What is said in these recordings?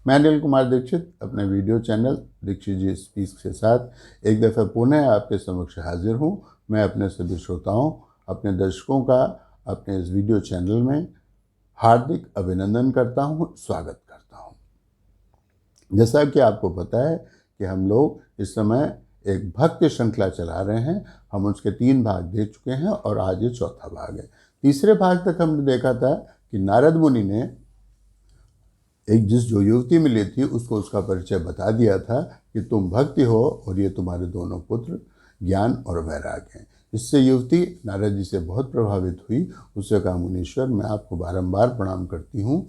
मैं अनिल कुमार दीक्षित अपने video channel Dixit जी speaks के साथ एक दफ़ा पुनः आपके समक्ष हाजिर हूँ। मैं अपने सभी श्रोताओं, अपने दर्शकों का अपने इस वीडियो चैनल में हार्दिक अभिनंदन करता हूँ, स्वागत करता हूँ। जैसा कि आपको पता है कि हम लोग इस समय एक भक्ति श्रृंखला चला रहे हैं। हम उसके 3 भाग दे चुके हैं और आज ये चौथा भाग है। तीसरे भाग तक हमने देखा था कि नारद मुनि ने एक जो युवती मिली थी उसको उसका परिचय बता दिया था कि तुम भक्ति हो और ये तुम्हारे दोनों पुत्र ज्ञान और वैराग्य हैं। इससे युवती नारद जी से बहुत प्रभावित हुई। उससे कहा, मुनीश्वर मैं आपको बारंबार प्रणाम करती हूँ,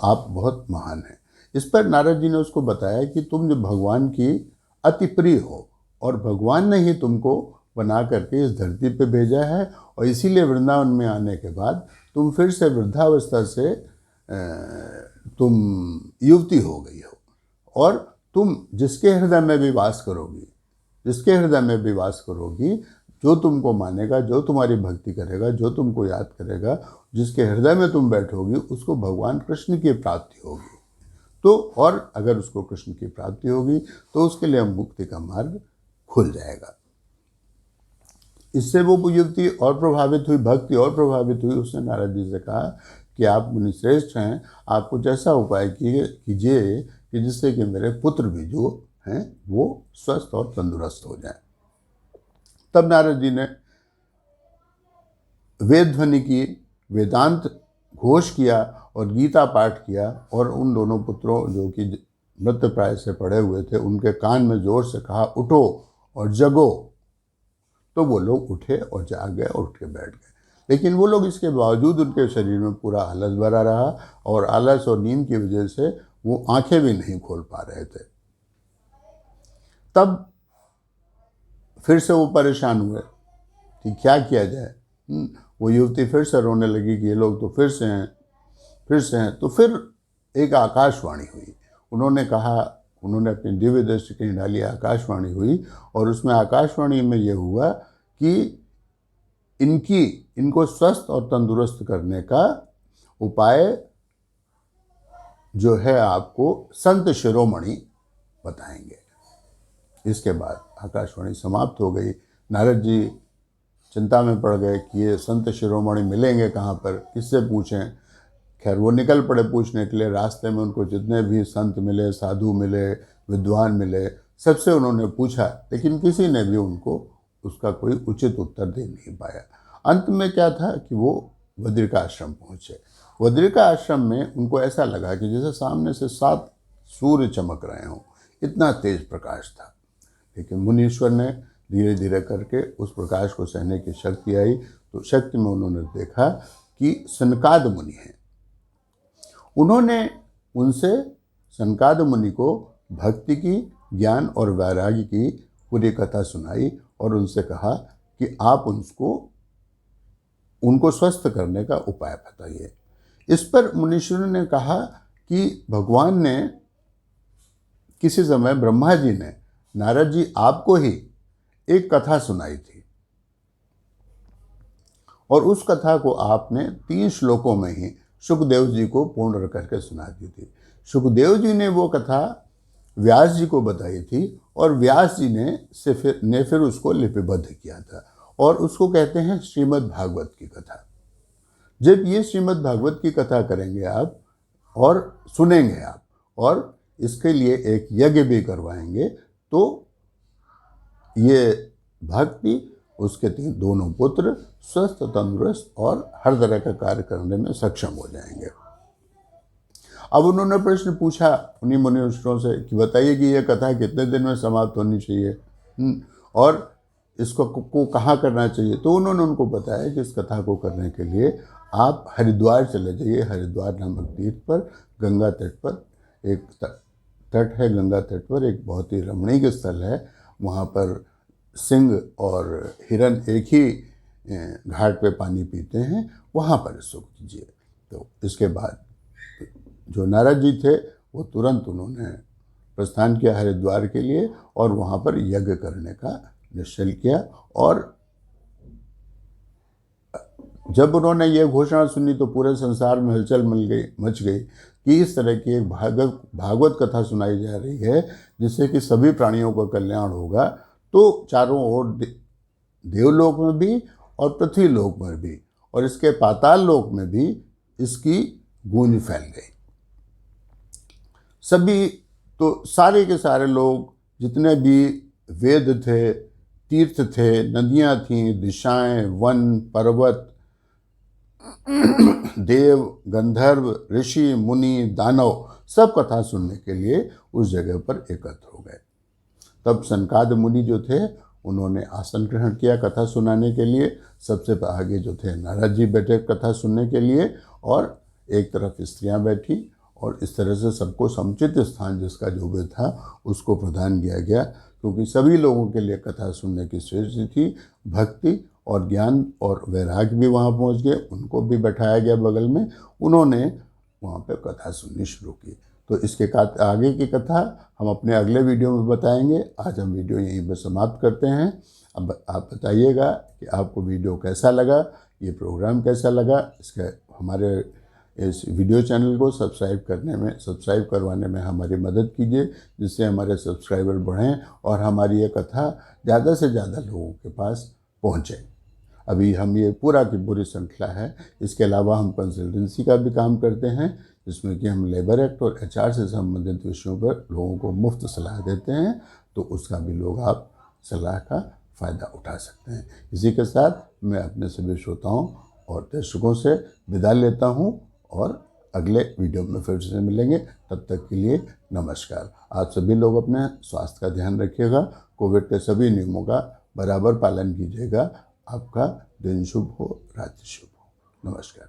आप बहुत महान हैं। इस पर नारद जी ने उसको बताया कि तुम जो भगवान की अति प्रिय हो और भगवान ने ही तुमको बना करके इस धरती पे भेजा है और इसीलिए वृंदावन में आने के बाद तुम फिर से वृद्धावस्था से तुम युवती हो गई हो और तुम जिसके हृदय में भी वास करोगी, जिसके हृदय में भी वास करोगी, जो तुमको मानेगा, जो तुम्हारी भक्ति करेगा, जो तुमको याद करेगा, जिसके हृदय में तुम बैठोगी, उसको भगवान कृष्ण की प्राप्ति होगी। तो और अगर उसको कृष्ण की प्राप्ति होगी तो उसके लिए मुक्ति का मार्ग खुल जाएगा। इससे वो युवती और प्रभावित हुई, भक्ति और प्रभावित हुई। उसने नारद जी से कहा कि आप मुनिश्रेष्ठ हैं, आप कुछ ऐसा उपाय कीजिए कि जिससे कि मेरे पुत्र भी जो हैं वो स्वस्थ और तंदुरुस्त हो जाएं। तब नारद जी ने वेद ध्वनि की, वेदांत घोष किया और गीता पाठ किया और उन दोनों पुत्रों जो कि मृत प्राय से पड़े हुए थे उनके कान में जोर से कहा, उठो और जगो। तो वो लोग उठे और जाग गए और उठ के बैठ गए। लेकिन वो लोग इसके बावजूद उनके शरीर में पूरा आलस भरा रहा और आलस और नींद की वजह से वो आंखें भी नहीं खोल पा रहे थे। तब फिर से वो परेशान हुए कि क्या किया जाए। वो युवती फिर से रोने लगी कि ये लोग तो फिर से हैं। तो फिर एक आकाशवाणी हुई। उन्होंने कहा, उन्होंने अपनी दिव्य दृष्टि कहीं डाली, आकाशवाणी हुई और उसमें आकाशवाणी में ये हुआ कि इनको स्वस्थ और तंदुरुस्त करने का उपाय जो है आपको संत शिरोमणि बताएंगे। इसके बाद आकाशवाणी समाप्त हो गई। नारद जी चिंता में पड़ गए कि ये संत शिरोमणि मिलेंगे कहाँ पर, किससे पूछें। खैर वो निकल पड़े पूछने के लिए। रास्ते में उनको जितने भी संत मिले, साधु मिले, विद्वान मिले, सबसे उन्होंने पूछा, लेकिन किसी ने भी उनको उसका कोई उचित उत्तर दे नहीं पाया। अंत में क्या था कि वो बद्रिका आश्रम पहुँचे। बद्रिका आश्रम में उनको ऐसा लगा कि जैसे सामने से 7 सूर्य चमक रहे हों, इतना तेज प्रकाश था। लेकिन मुनीश्वर ने धीरे धीरे करके उस प्रकाश को सहने की शक्ति आई। तो शक्ति में उन्होंने देखा कि सनकाद मुनि हैं। उन्होंने उनसे, सनकाद मुनि को भक्ति की, ज्ञान और वैराग्य की पूरी कथा सुनाई और उनसे कहा कि आप उनको स्वस्थ करने का उपाय बताइए। इस पर मुनीश्वर ने कहा कि भगवान ने किसी समय, ब्रह्मा जी ने नारद जी आपको ही एक कथा सुनाई थी और उस कथा को आपने 3 श्लोकों में ही सुखदेव जी को पूर्ण करके सुना दी थी। सुखदेव जी ने वो कथा व्यास जी को बताई थी और व्यास जी ने फिर उसको लिपिबद्ध किया था और उसको कहते हैं श्रीमद् भागवत की कथा। जब ये श्रीमद् भागवत की कथा करेंगे आप और सुनेंगे आप और इसके लिए एक यज्ञ भी करवाएंगे तो ये भक्ति, उसके दोनों पुत्र स्वस्थ, तंदुरुस्त और हर तरह का कार्य करने में सक्षम हो जाएंगे। अब उन्होंने प्रश्न पूछा उन्हीं मुनीश्वरों से कि बताइए कि यह कथा कितने दिन में समाप्त होनी चाहिए और इसको कहाँ करना चाहिए। तो उन्होंने उनको बताया कि इस कथा को करने के लिए आप हरिद्वार चले जाइए। हरिद्वार नामक तीर्थ पर, गंगा तट पर एक तट है, गंगा तट पर एक बहुत ही रमणीक स्थल है। वहाँ पर सिंह और हिरन एक ही घाट पे पानी पीते हैं, वहाँ पर इसको कीजिए। तो इसके बाद जो नारद जी थे वो तुरंत उन्होंने प्रस्थान किया हरिद्वार के लिए और वहाँ पर यज्ञ करने का निश्चय किया और जब उन्होंने ये घोषणा सुनी तो पूरे संसार में हलचल मच गई कि इस तरह की एक भागवत कथा सुनाई जा रही है जिससे कि सभी प्राणियों का कल्याण होगा। तो चारों ओर देवलोक में भी और पृथ्वी लोक में भी और इसके पाताल लोक में भी इसकी गूंज फैल गई। सभी तो सारे के सारे लोग, जितने भी वेद थे, तीर्थ थे, नदियाँ थीं, दिशाएं, वन, पर्वत, देव, गंधर्व, ऋषि, मुनि, दानव सब कथा सुनने के लिए उस जगह पर एकत्र हो गए। तब सनकाद मुनि जो थे उन्होंने आसन ग्रहण किया कथा सुनाने के लिए। सबसे आगे जो थे नारद जी बैठे कथा सुनने के लिए और एक तरफ स्त्रियां बैठी और इस तरह से सबको समुचित स्थान जिसका जो भी था उसको प्रदान किया गया, क्योंकि सभी लोगों के लिए कथा सुनने की श्रेष्ठ थी। भक्ति और ज्ञान और वैराग्य भी वहाँ पहुँच गए, उनको भी बैठाया गया बगल में, उन्होंने वहाँ पे कथा सुननी शुरू की। तो इसके आगे की कथा हम अपने अगले वीडियो में बताएंगे। आज हम वीडियो यहीं पर समाप्त करते हैं। अब आप बताइएगा कि आपको वीडियो कैसा लगा, ये प्रोग्राम कैसा लगा। इसका हमारे इस वीडियो चैनल को सब्सक्राइब करवाने में हमारी मदद कीजिए, जिससे हमारे सब्सक्राइबर बढ़ें और हमारी ये कथा ज़्यादा से ज़्यादा लोगों के पास पहुँचे। अभी हम ये पूरा की पूरी श्रृंखला है। इसके अलावा हम कंसल्टेंसी का भी काम करते हैं, जिसमें कि हम लेबर एक्ट और HR से संबंधित विषयों पर लोगों को मुफ्त सलाह देते हैं। तो उसका भी लोग आप सलाह का फ़ायदा उठा सकते हैं। इसी के साथ मैं अपने सभी श्रोताओं और दर्शकों से विदा लेता हूं और अगले वीडियो में फिर से मिलेंगे। तब तक के लिए नमस्कार। आप सभी लोग अपने स्वास्थ्य का ध्यान रखिएगा, कोविड के सभी नियमों का बराबर पालन कीजिएगा। आपका दिन शुभ हो, रात्रि शुभ हो। नमस्कार।